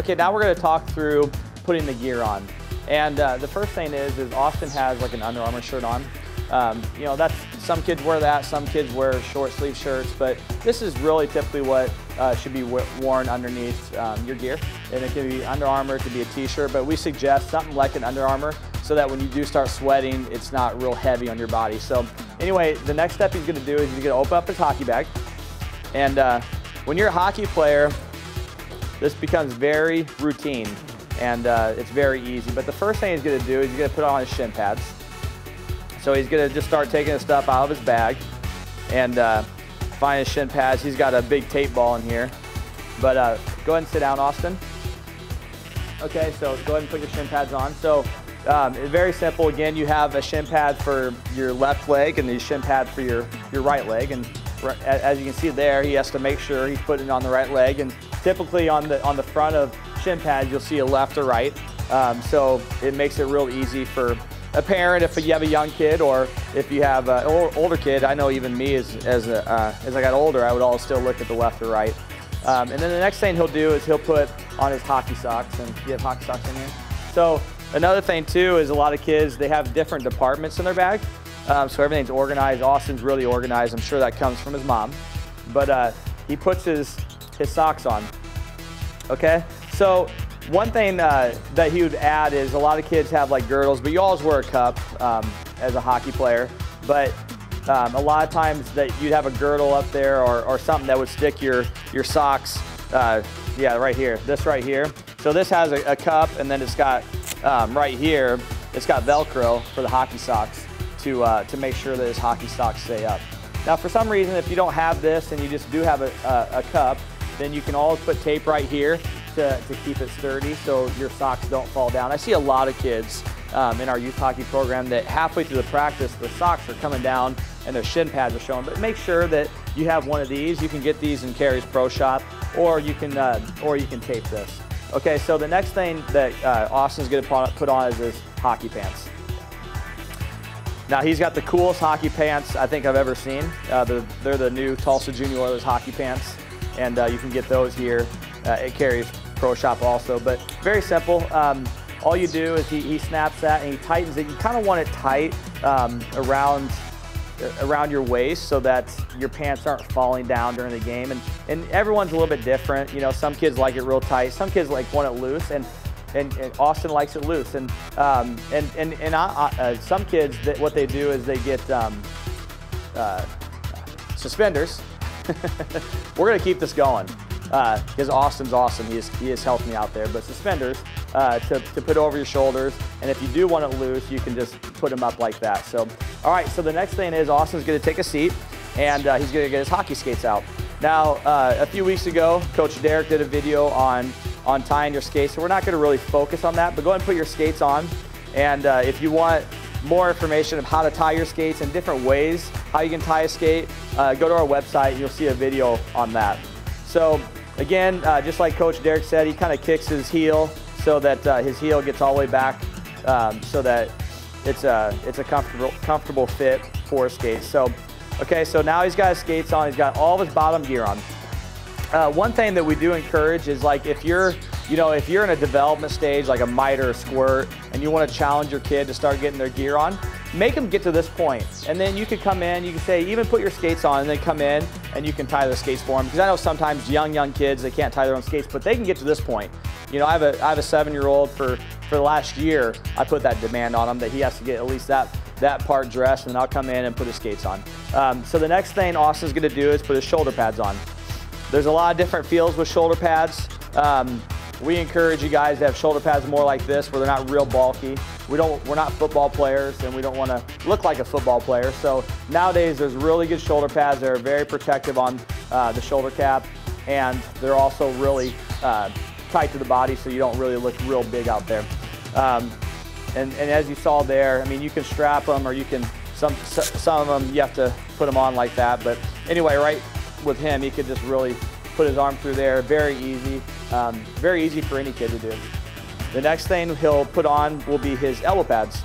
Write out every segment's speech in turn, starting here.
Okay, now we're going to talk through putting the gear on. And the first thing is Austin has like an Under Armour shirt on. You know, some kids wear that, some kids wear short sleeve shirts, but this is really typically what should be worn underneath your gear. And it can be Under Armour, it could be a t-shirt, but we suggest something like an Under Armour so that when you do start sweating, it's not real heavy on your body. So anyway, the next step he's going to do is he's going to open up his hockey bag. And when you're a hockey player, this becomes very routine and it's very easy. But the first thing he's going to do is he's going to put on his shin pads. So he's going to just start taking the stuff out of his bag and find his shin pads. He's got a big tape ball in here. But go ahead and sit down, Austin. Okay, so go ahead and put your shin pads on. So it's very simple. Again, you have a shin pad for your left leg and the shin pad for your right leg. And as you can see there, he has to make sure he's putting it on the right leg. And typically on the front of shin pads, you'll see a left or right. So it makes it real easy for a parent if you have a young kid, or if you have an older kid. I know even me, as I got older, I would always still look at the left or right. And then the next thing he'll do is he'll put on his hockey socks. And you have hockey socks in here? So another thing too is a lot of kids, they have different departments in their bag. So everything's organized. Austin's really organized. I'm sure that comes from his mom. But he puts his socks on. Okay? So one thing that he would add is a lot of kids have like girdles, but you always wear a cup as a hockey player. But a lot of times that you'd have a girdle up there or something that would stick your socks, yeah, right here, this right here. So this has a cup, and then it's got right here, it's got Velcro for the hockey socks to make sure that his hockey socks stay up. Now for some reason, if you don't have this and you just do have a cup, then you can always put tape right here to keep it sturdy so your socks don't fall down. I see a lot of kids in our youth hockey program that halfway through the practice, the socks are coming down and their shin pads are showing. But make sure that you have one of these. You can get these in Carrie's Pro Shop, or you can tape this. Okay, so the next thing that Austin's going to put on is his hockey pants. Now he's got the coolest hockey pants I think I've ever seen. They're the new Tulsa Junior Oilers hockey pants, and you can get those here at Carrie's Pro Shop also. But very simple. All you do is he snaps that and he tightens it. You kind of want it tight around your waist so that your pants aren't falling down during the game. And everyone's a little bit different. You know, some kids like it real tight. Some kids want it loose, and Austin likes it loose. And some kids, what they do is they get suspenders. We're gonna keep this going because Austin's awesome. He has helped me out there. But suspenders to put over your shoulders, and if you do want it loose, you can just put them up like that. So, all right. So the next thing is Austin's gonna take a seat, and he's gonna get his hockey skates out. Now, a few weeks ago, Coach Derek did a video on tying your skates, so we're not gonna really focus on that. But go ahead and put your skates on, and if you want more information of how to tie your skates and different ways how you can tie a skate, go to our website. You'll see a video on that. So again, just like Coach Derek said, he kind of kicks his heel so that his heel gets all the way back, so that it's a comfortable fit for his skates. So okay, so now he's got his skates on. He's got all of his bottom gear on. One thing that we do encourage is, like, if you're in a development stage like a mite or a squirt and you want to challenge your kid to start getting their gear on, make them get to this point. And then you could come in, you can say, even put your skates on and then come in and you can tie their skates for them. Because I know sometimes young kids, they can't tie their own skates, but they can get to this point. You know, I have a 7-year-old for the last year. I put that demand on him that he has to get at least that part dressed, and then I'll come in and put his skates on. So the next thing Austin's gonna do is put his shoulder pads on. There's a lot of different feels with shoulder pads. We encourage you guys to have shoulder pads more like this, where they're not real bulky. We're not football players, and we don't want to look like a football player. So nowadays, there's really good shoulder pads that are very protective on the shoulder cap, and they're also really tight to the body, so you don't really look real big out there. And as you saw there, I mean, you can strap them, or you can some of them you have to put them on like that. But anyway, right with him, he could just really put his arm through there. Very easy for any kid to do. The next thing he'll put on will be his elbow pads.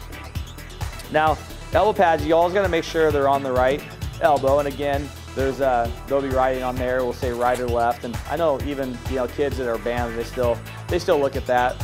Now, elbow pads, you always got to make sure they're on the right elbow. And again, they'll be writing on there. We'll say right or left, and I know even kids that are bands, they still look at that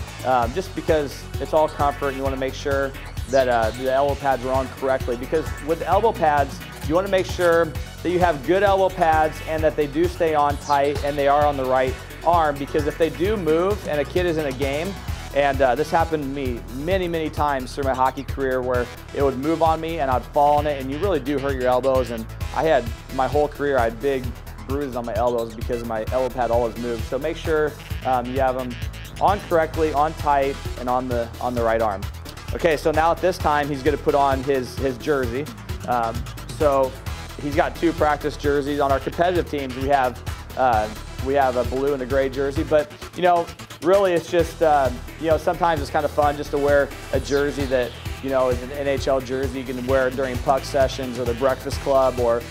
just because it's all comfort. And you want to make sure that the elbow pads are on correctly, because with the elbow pads, you want to make sure that you have good elbow pads and that they do stay on tight and they are on the right arm, because if they do move and a kid is in a game, and this happened to me many times through my hockey career, where it would move on me and I'd fall on it, and you really do hurt your elbows. And I had my whole career, I had big bruises on my elbows because my elbow pad always moved. So make sure you have them on correctly, on tight, and on the right arm. Okay, so now at this time he's going to put on his jersey. So he's got 2 practice jerseys. On our competitive teams, we have a blue and a gray jersey, but really it's just sometimes it's kind of fun just to wear a jersey that is an NHL jersey you can wear during puck sessions or the breakfast club, or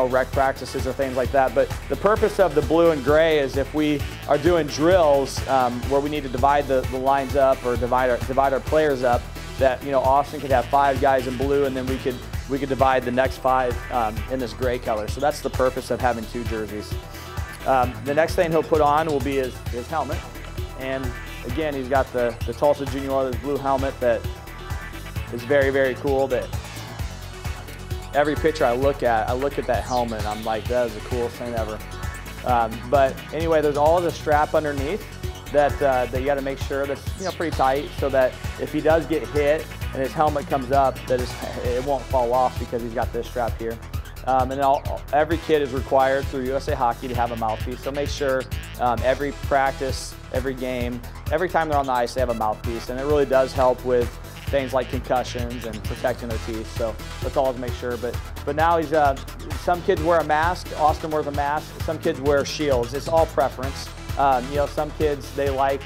rec practices or things like that. But the purpose of the blue and gray is if we are doing drills where we need to divide the lines up or divide our players up, that Austin could have 5 guys in blue, and then we could divide the next 5 in this gray color. So that's the purpose of having 2 jerseys. The next thing he'll put on will be his helmet, and again he's got the Tulsa Junior Oilers blue helmet that is very cool. That every picture I look at that helmet and I'm like, that is the coolest thing ever. But anyway, there's always a strap underneath that you got to make sure that's pretty tight, so that if he does get hit and his helmet comes up, that it won't fall off, because he's got this strap here. And every kid is required through USA Hockey to have a mouthpiece. So make sure every practice, every game, every time they're on the ice, they have a mouthpiece, and it really does help with things like concussions and protecting their teeth. So let's always make sure. But now he's some kids wear a mask. Austin wears a mask. Some kids wear shields. It's all preference. Some kids, they like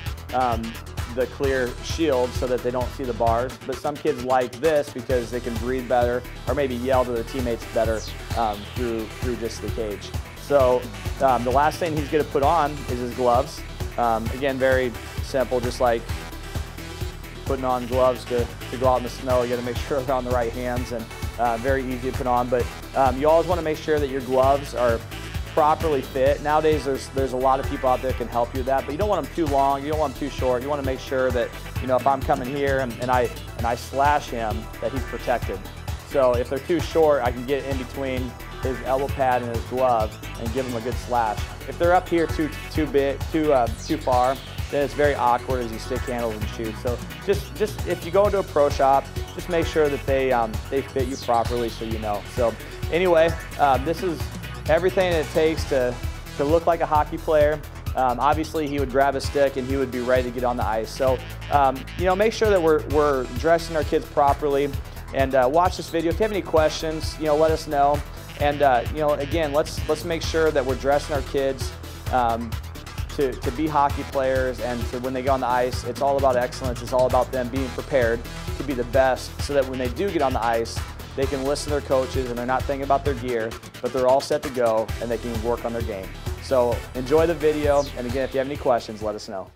the clear shield so that they don't see the bars, but some kids like this because they can breathe better, or maybe yell to their teammates better through just the cage. So the last thing he's going to put on is his gloves. Again, very simple, just like putting on gloves to go out in the snow. You got to make sure they're on the right hands, and very easy to put on. But you always want to make sure that your gloves are properly fit. Nowadays there's a lot of people out there that can help you with that, but you don't want them too long, you don't want them too short. You want to make sure that if I'm coming here and I slash him, that he's protected. So if they're too short, I can get in between his elbow pad and his glove and give him a good slash. If they're up here too far, then it's very awkward as you stick handles and shoot. So just if you go into a pro shop, just make sure that they fit you properly, so you know. So anyway, this is everything it takes to look like a hockey player. Obviously, he would grab a stick and he would be ready to get on the ice. So, make sure that we're dressing our kids properly, and watch this video. If you have any questions, let us know. And again, let's make sure that we're dressing our kids to be hockey players, and to when they go on the ice, it's all about excellence. It's all about them being prepared to be the best, so that when they do get on the ice, they can listen to their coaches and they're not thinking about their gear, but they're all set to go and they can work on their game. So enjoy the video, and again, if you have any questions, let us know.